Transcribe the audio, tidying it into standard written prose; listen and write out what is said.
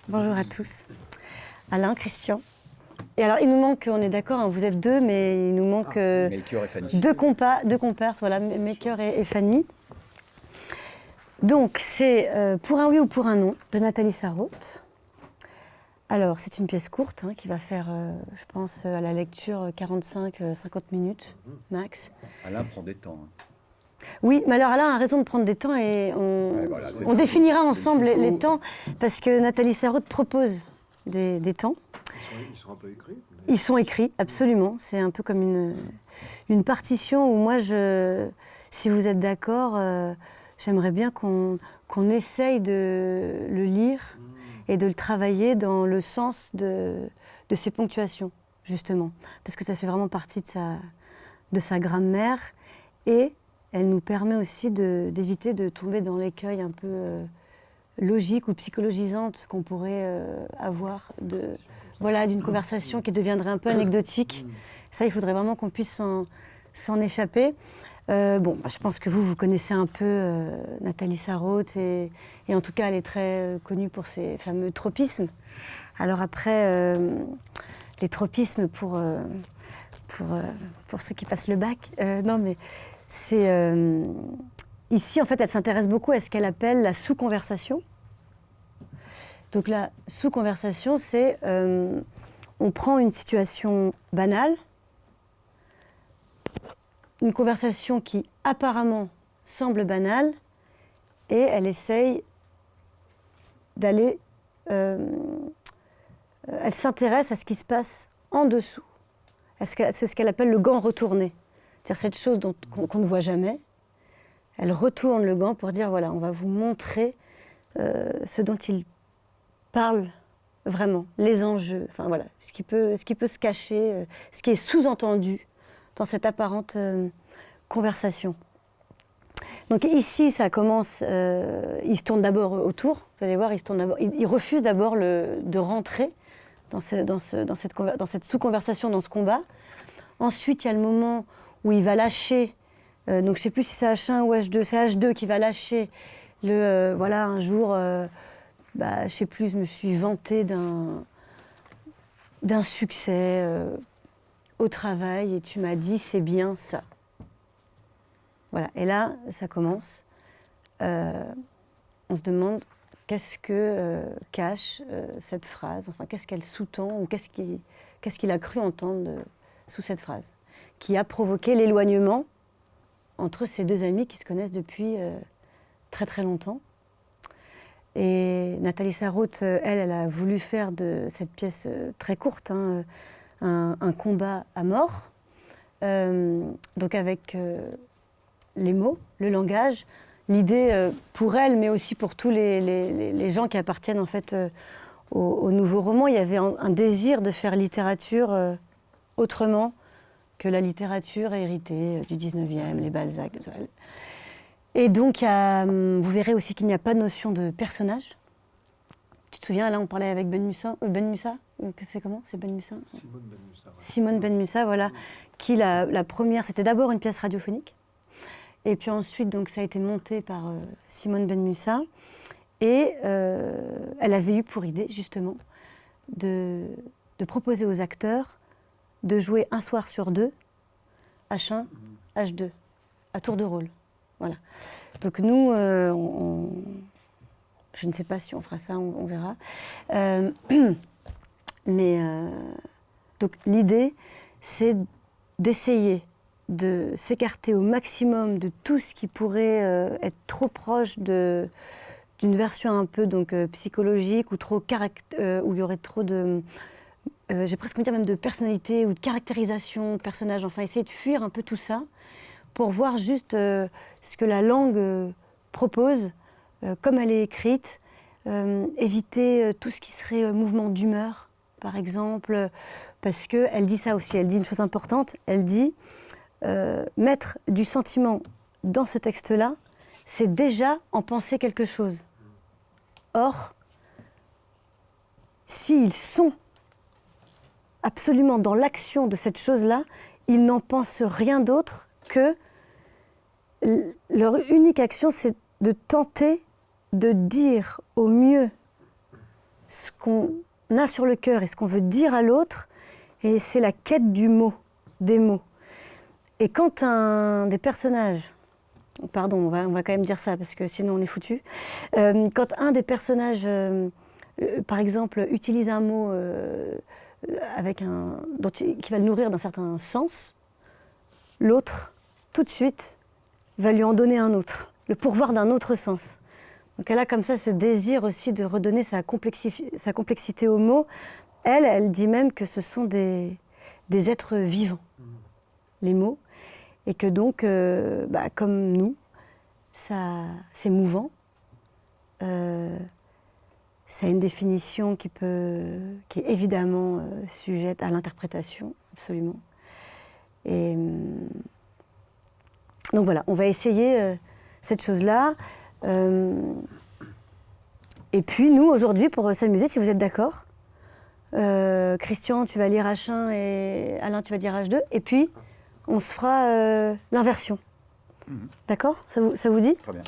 Bonjour à tous. Alain, Christian. Et alors, il nous manque, on est d'accord, hein, vous êtes deux, mais il nous manque Melchior et Fanny. deux compères, voilà, Melchior et Fanny. Donc, c'est Pour un oui ou pour un non, de Nathalie Sarraute. Alors, c'est une pièce courte, hein, qui va faire, je pense, à la lecture 45-50 minutes, max. Alain prend des temps. Hein. Oui, mais alors Alain a raison de prendre des temps et on définira ensemble les temps, parce que Nathalie Sarraute propose des temps. Ils sont un peu écrits. Ils sont écrits, absolument. C'est un peu comme une partition où moi, si vous êtes d'accord, j'aimerais bien qu'on essaye de le lire et de le travailler dans le sens de ses ponctuations, justement. Parce que ça fait vraiment partie de sa grammaire et elle nous permet aussi d'éviter de tomber dans l'écueil un peu logique ou psychologisante qu'on pourrait avoir d'une conversation qui deviendrait un peu anecdotique. Ça, il faudrait vraiment qu'on puisse s'en échapper. Je pense que vous connaissez un peu Nathalie Sarraute et en tout cas, elle est très connue pour ses fameux tropismes. Alors après, les tropismes pour ceux qui passent le bac, non mais c'est... ici, en fait, elle s'intéresse beaucoup à ce qu'elle appelle la sous-conversation. Donc la sous-conversation, c'est on prend une situation banale, une conversation qui apparemment semble banale, et elle essaye d'aller... elle s'intéresse à ce qui se passe en dessous. C'est ce qu'elle appelle le gant retourné. C'est-à-dire cette chose qu'on ne voit jamais. Elle retourne le gant pour dire, voilà, on va vous montrer ce dont il parle vraiment, les enjeux, enfin voilà, ce qui peut se cacher, ce qui est sous-entendu dans cette apparente conversation. Donc ici, ça commence, il se tourne d'abord autour, vous allez voir, il refuse d'abord de rentrer dans cette sous-conversation, dans ce combat. Ensuite, il y a le moment où il va lâcher, donc je ne sais plus si c'est H1 ou H2, c'est H2 qui va lâcher un jour... je ne sais plus, je me suis vantée d'un succès au travail et tu m'as dit c'est bien ça. Voilà, et là, ça commence. On se demande qu'est-ce que cache cette phrase, enfin qu'est-ce qu'elle sous-tend ou qu'est-ce qu'il a cru entendre sous cette phrase, qui a provoqué l'éloignement entre ces deux amis qui se connaissent depuis très très longtemps. Et Nathalie Sarraute, elle a voulu faire de cette pièce très courte un combat à mort, donc avec les mots, le langage, l'idée pour elle, mais aussi pour tous les gens qui appartiennent en fait au nouveau roman. Il y avait un désir de faire littérature autrement que la littérature héritée du 19e, les Balzac. Et donc, vous verrez aussi qu'il n'y a pas de notion de personnage. Tu te souviens, là, on parlait avec Ben Musa, c'est comment? C'est Ben Musa? Simone Ben Musa. Ouais. Simone Ben Musa, voilà. Qui, la première, c'était d'abord une pièce radiophonique. Et puis ensuite, donc, ça a été monté par Simone Ben Musa. Et elle avait eu pour idée, justement, de proposer aux acteurs de jouer un soir sur deux, H1, H2, à tour de rôle. Voilà. Donc nous, je ne sais pas si on fera ça, on verra. Donc l'idée, c'est d'essayer de s'écarter au maximum de tout ce qui pourrait être trop proche d'une version un peu psychologique ou où il y aurait trop de... j'ai presque envie de dire même de personnalité ou de caractérisation de personnage. Enfin, essayer de fuir un peu tout ça pour voir juste ce que la langue propose, comme elle est écrite, éviter tout ce qui serait mouvement d'humeur, par exemple, parce qu'elle dit ça aussi, elle dit une chose importante, elle dit mettre du sentiment dans ce texte-là, c'est déjà en penser quelque chose. Or, s'ils sont absolument dans l'action de cette chose-là, ils n'en pensent rien d'autre que leur unique action, c'est de tenter de dire au mieux ce qu'on a sur le cœur et ce qu'on veut dire à l'autre, et c'est la quête du mot, des mots. Et quand un des personnages, pardon, on va quand même dire ça parce que sinon on est foutu, quand un des personnages, par exemple, utilise un mot qui va le nourrir d'un certain sens, l'autre, tout de suite, va lui en donner un autre, le pourvoir d'un autre sens. Donc elle a comme ça ce désir aussi de redonner sa complexité aux mots. Elle dit même que ce sont des êtres vivants, les mots, et que donc, comme nous, c'est mouvant. Ça a une définition qui est évidemment sujette à l'interprétation, absolument. Et donc voilà, on va essayer cette chose-là. Et puis nous, aujourd'hui, pour s'amuser, si vous êtes d'accord, Christian, tu vas lire H1 et Alain, tu vas dire H2, et puis on se fera l'inversion. D'accord ? Ça vous dit ? Très bien.